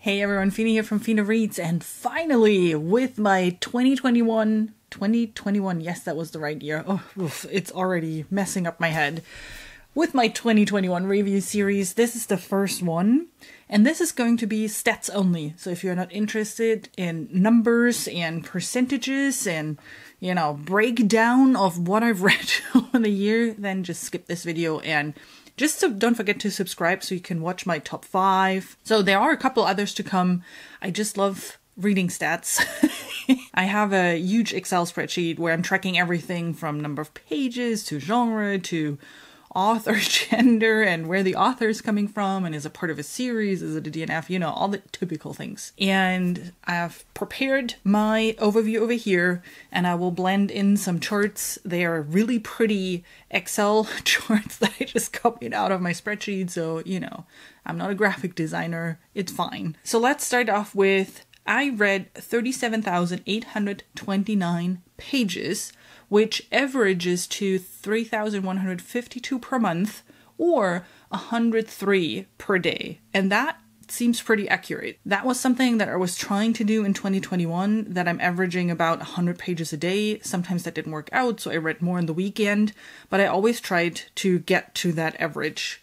Hey everyone, Fina here from Fina Reads, and finally with my 2021, yes, that was the right year. Oh, oof, it's already messing up my head. With my 2021 review series, this is the first one, and this is going to be stats only. So if you're not interested in numbers and percentages and, breakdown of what I've read over the year, then just skip this video and don't forget to subscribe so you can watch my top 5. So there are a couple others to come. I just love reading stats. I have a huge Excel spreadsheet where I'm tracking everything from number of pages to genre to author gender and where the author is coming from and is it part of a series, is it a DNF, all the typical things. And I've prepared my overview over here and I will blend in some charts. They are really pretty Excel charts that I just copied out of my spreadsheet. So, I'm not a graphic designer. It's fine. So let's start off with I read 37,829 pages, which averages to 3,152 per month or 103 per day. And that seems pretty accurate. That was something that I was trying to do in 2021, that I'm averaging about 100 pages a day. Sometimes that didn't work out, so I read more on the weekend, but I always tried to get to that average.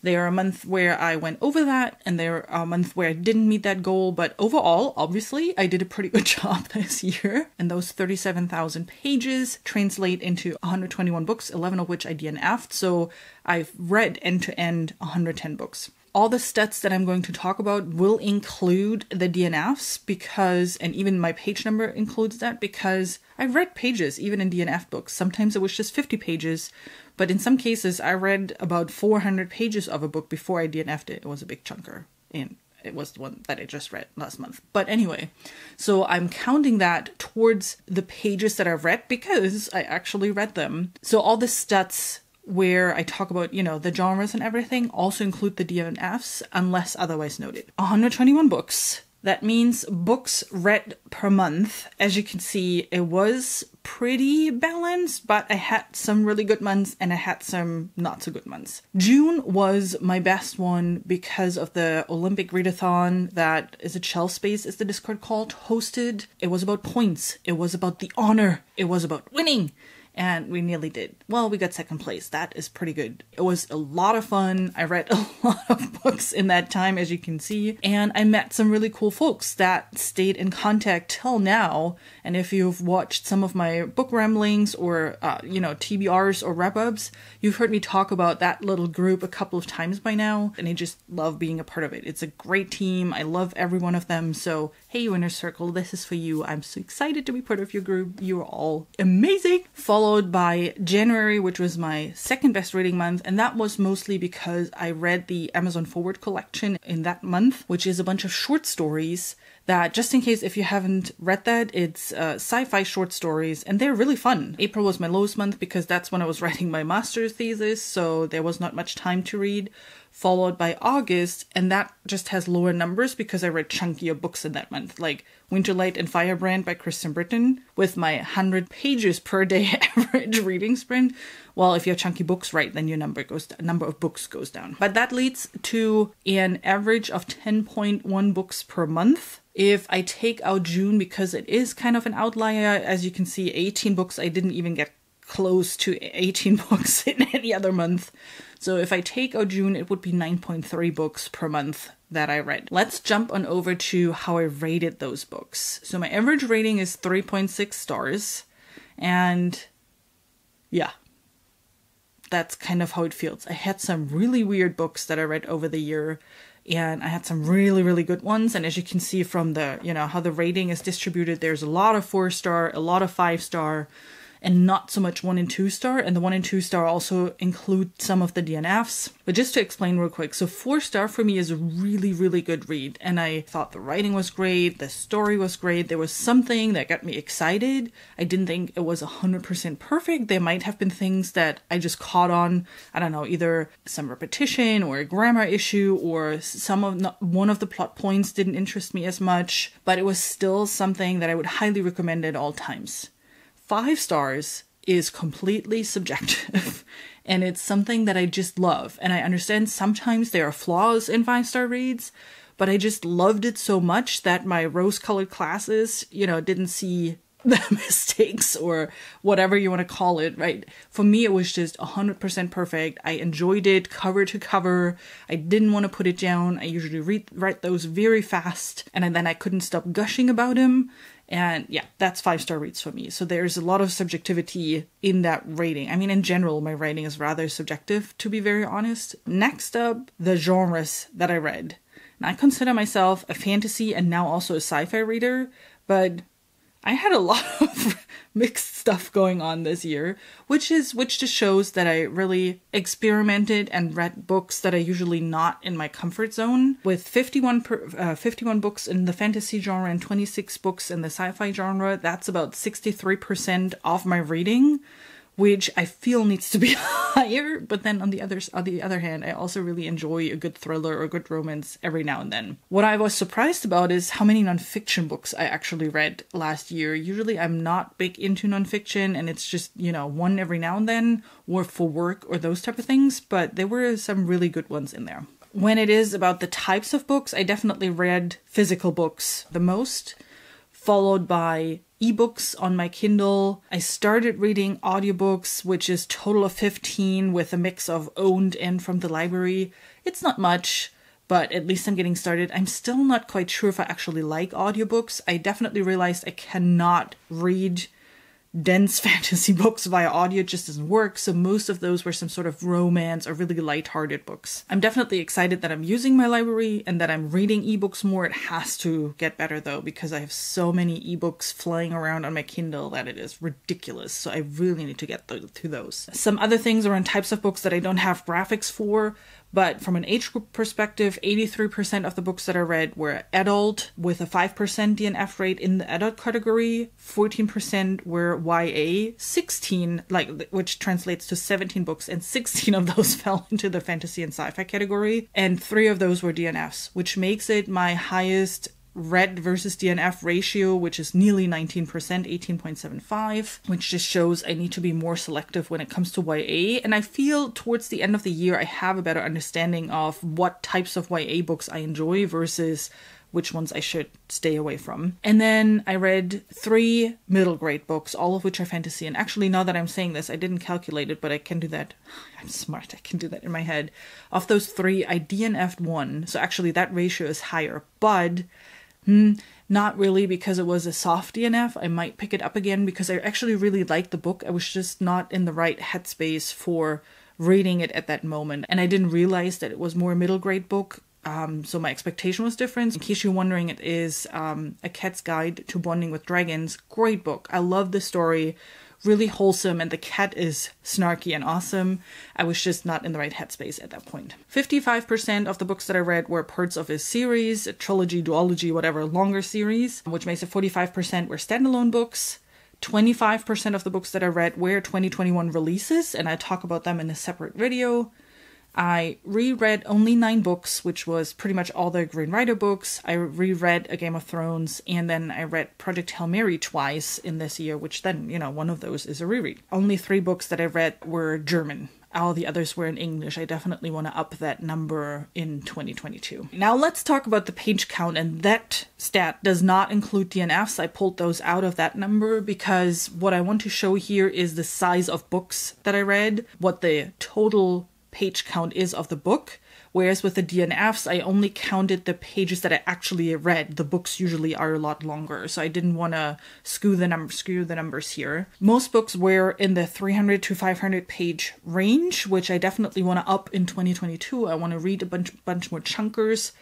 There are a month where I went over that, and there are a month where I didn't meet that goal. But overall, obviously, I did a pretty good job this year. And those 37,000 pages translate into 121 books, 11 of which I DNF'd. So I've read end-to-end 110 books. All the stats that I'm going to talk about will include the DNFs and even my page number includes that, because I've read pages even in DNF books. Sometimes it was just 50 pages, but in some cases I read about 400 pages of a book before I DNF'd it. It was a big chunker, and it was the one that I just read last month. But anyway, so I'm counting that towards the pages that I've read because I actually read them. So all the stats where I talk about, the genres and everything also include the DNFs unless otherwise noted. 121 books. That means books read per month. As you can see, it was pretty balanced, but I had some really good months and I had some not so good months. June was my best one because of the Olympic readathon that is a Shell Space, is the Discord called, hosted. It was about points. It was about the honor. It was about winning. And we nearly did. Well, we got second place. That is pretty good. It was a lot of fun. I read a lot of books in that time, as you can see. And I met some really cool folks that stayed in contact till now. And if you've watched some of my book ramblings or, TBRs or wrap-ups, you've heard me talk about that little group a couple of times by now. And I just love being a part of it. It's a great team. I love every one of them. So, hey, Winner Circle, this is for you. I'm so excited to be part of your group. You're all amazing. Followed by January, which was my second best reading month, and that was mostly because I read the Amazon Forward collection in that month, which is a bunch of short stories that, just in case if you haven't read that, it's sci-fi short stories, and they're really fun. April was my lowest month because that's when I was writing my master's thesis, so there was not much time to read, followed by August, and that just has lower numbers because I read chunkier books in that month, like Winterlight and Firebrand by Kristen Britton, with my 100 pages per day average reading sprint. Well, if you have chunky books, right, then your number of books goes down. But that leads to an average of 10.1 books per month. If I take out June, because it is kind of an outlier, as you can see, 18 books, I didn't even get close to 18 books in any other month. So if I take out June, it would be 9.3 books per month that I read. Let's jump on over to how I rated those books. So my average rating is 3.6 stars. And yeah, that's kind of how it feels. I had some really weird books that I read over the year, and I had some really, really good ones. And as you can see from the, how the rating is distributed, there's a lot of 4-star, a lot of 5-star, and not so much 1 and 2 star. And the 1 and 2 star also include some of the DNFs. But just to explain real quick, so 4-star for me is a really, really good read. And I thought the writing was great. The story was great. There was something that got me excited. I didn't think it was 100% perfect. There might have been things that I just caught on, I don't know, either some repetition or a grammar issue, or one of the plot points didn't interest me as much. But it was still something that I would highly recommend at all times. 5 stars is completely subjective, and it's something that I just love. And I understand sometimes there are flaws in 5-star reads, but I just loved it so much that my rose-colored glasses, didn't see the mistakes or whatever you want to call it, right? For me, it was just 100% perfect. I enjoyed it cover to cover. I didn't want to put it down. I usually write those very fast, and then I couldn't stop gushing about him. And yeah, that's 5-star reads for me. So there's a lot of subjectivity in that rating. I mean, in general, my writing is rather subjective, to be very honest. Next up, the genres that I read. Now, I consider myself a fantasy and now also a sci-fi reader, but I had a lot of mixed stuff going on this year, which just shows that I really experimented and read books that are usually not in my comfort zone. With 51 books in the fantasy genre and 26 books in the sci-fi genre, that's about 63% of my reading, which I feel needs to be higher. But then on the other hand, I also really enjoy a good thriller or a good romance every now and then. What I was surprised about is how many nonfiction books I actually read last year. Usually I'm not big into nonfiction, and it's just, one every now and then, or for work or those type of things, but there were some really good ones in there. When it is about the types of books, I definitely read physical books the most, followed by ebooks on my Kindle. I started reading audiobooks, which is total of 15 with a mix of owned and from the library. It's not much, but at least I'm getting started. I'm still not quite sure if I actually like audiobooks. I definitely realized I cannot read dense fantasy books via audio. It just doesn't work. So most of those were some sort of romance or really lighthearted books. I'm definitely excited that I'm using my library and that I'm reading ebooks more. It has to get better though, because I have so many ebooks flying around on my Kindle that it is ridiculous. So I really need to get to those. Some other things around types of books that I don't have graphics for, but from an age group perspective, 83% of the books that I read were adult with a 5% DNF rate in the adult category, 14% were YA, 16, which translates to 17 books, and 16 of those fell into the fantasy and sci-fi category, and 3 of those were DNFs, which makes it my highest read versus DNF ratio, which is nearly 19%, 18.75, which just shows I need to be more selective when it comes to YA. And I feel towards the end of the year, I have a better understanding of what types of YA books I enjoy versus which ones I should stay away from. And then I read 3 middle grade books, all of which are fantasy. And actually, now that I'm saying this, I didn't calculate it, but I can do that. I'm smart. I can do that in my head. Of those 3, I DNF'd 1. So actually that ratio is higher, but not really, because it was a soft DNF. I might pick it up again because I actually really liked the book. I was just not in the right headspace for reading it at that moment. And I didn't realize that it was more a middle grade book. So my expectation was different. In case you're wondering, it is A Cat's Guide to Bonding with Dragons. Great book. I love the story. Really wholesome, and the cat is snarky and awesome. I was just not in the right headspace at that point. 55% of the books that I read were parts of a series, a trilogy, duology, whatever, longer series, which makes it 45% were standalone books. 25% of the books that I read were 2021 releases, and I talk about them in a separate video. I reread only 9 books, which was pretty much all the Green Rider books. I reread A Game of Thrones, and then I read Project Hail Mary twice in this year, which then, one of those is a reread. Only 3 books that I read were German. All the others were in English. I definitely want to up that number in 2022. Now let's talk about the page count, and that stat does not include DNFs. I pulled those out of that number because what I want to show here is the size of books that I read, what the total page count is of the book, whereas with the DNFs, I only counted the pages that I actually read. The books usually are a lot longer, so I didn't want to skew the numbers here. Most books were in the 300 to 500 page range, which I definitely want to up in 2022. I want to read a bunch more chunkers.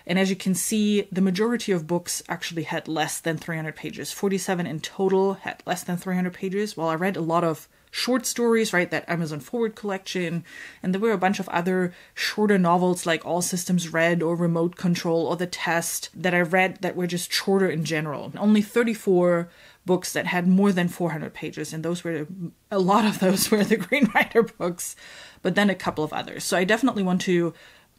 And as you can see, the majority of books actually had less than 300 pages. 47 in total had less than 300 pages, while I read a lot of short stories, right, that Amazon Forward collection, and there were a bunch of other shorter novels like All Systems Red or Remote Control or The Test that I read that were just shorter in general. Only 34 books that had more than 400 pages, and a lot of those were the Green Rider books, but then a couple of others. So I definitely want to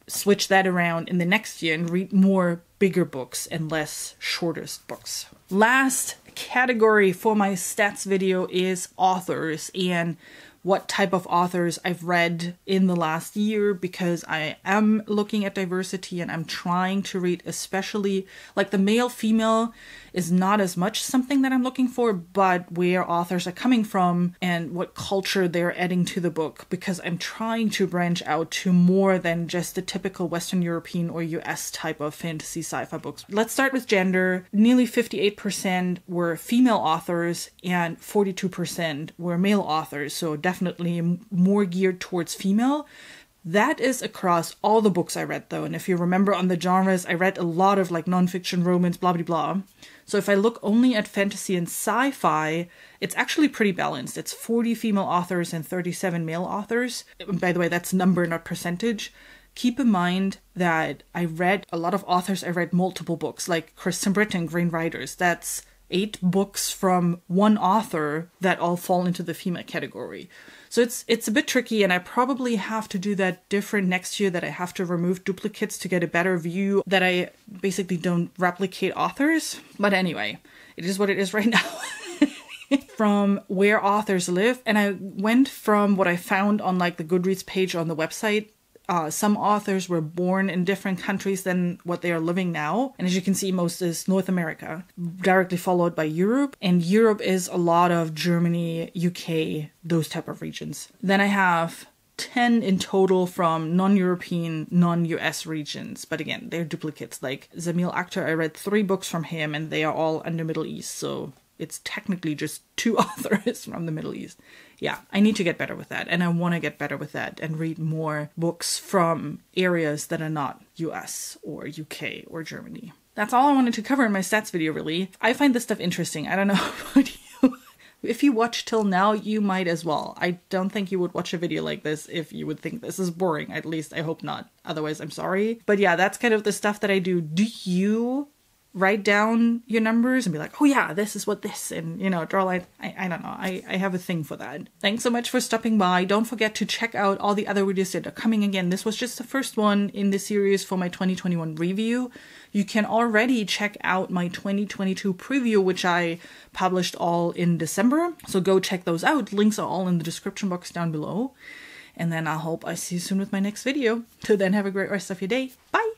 switch that around in the next year and read more bigger books and less shortest books. Last category for my stats video is authors, and what type of authors I've read in the last year, because I am looking at diversity and I'm trying to read, especially like the male female is not as much something that I'm looking for, but where authors are coming from and what culture they're adding to the book, because I'm trying to branch out to more than just the typical Western European or US type of fantasy sci-fi books. Let's start with gender. Nearly 58% were female authors and 42% were male authors, so definitely more geared towards female. That is across all the books I read though, and if you remember on the genres, I read a lot of like nonfiction, romance, blah blah blah. So if I look only at fantasy and sci-fi, it's actually pretty balanced. It's 40 female authors and 37 male authors. By the way, that's number, not percentage. Keep in mind that I read a lot of authors, I read multiple books, like Kristen Britt and Green Riders. That's 8 books from one author that all fall into the female category. So it's a bit tricky, and I probably have to do that different next year, that I have to remove duplicates to get a better view, that I basically don't replicate authors. But anyway, it is what it is right now. From where authors live, and I went from what I found on like the Goodreads page on the website. Some authors were born in different countries than what they are living now. And as you can see, most is North America, directly followed by Europe. And Europe is a lot of Germany, UK, those type of regions. Then I have 10 in total from non-European, non-US regions. But again, they're duplicates. Like Zamil Akhtar, I read 3 books from him and they are all in the Middle East. So it's technically just 2 authors from the Middle East. Yeah, I need to get better with that, and I want to get better with that and read more books from areas that are not US or UK or Germany. That's all I wanted to cover in my stats video, really. I find this stuff interesting. I don't know about you. If you watch till now, you might as well. I don't think you would watch a video like this if you would think this is boring. At least I hope not. Otherwise, I'm sorry. But yeah, that's kind of the stuff that I do. Do you write down your numbers and be like, oh yeah, this is what this, and draw a line? I don't know. I have a thing for that. Thanks so much for stopping by. Don't forget to check out all the other videos that are coming. Again, this was just the first one in the series for my 2021 review. You can already check out my 2022 preview, which I published all in December. So go check those out. Links are all in the description box down below. And then I hope I see you soon with my next video. Till then, have a great rest of your day. Bye!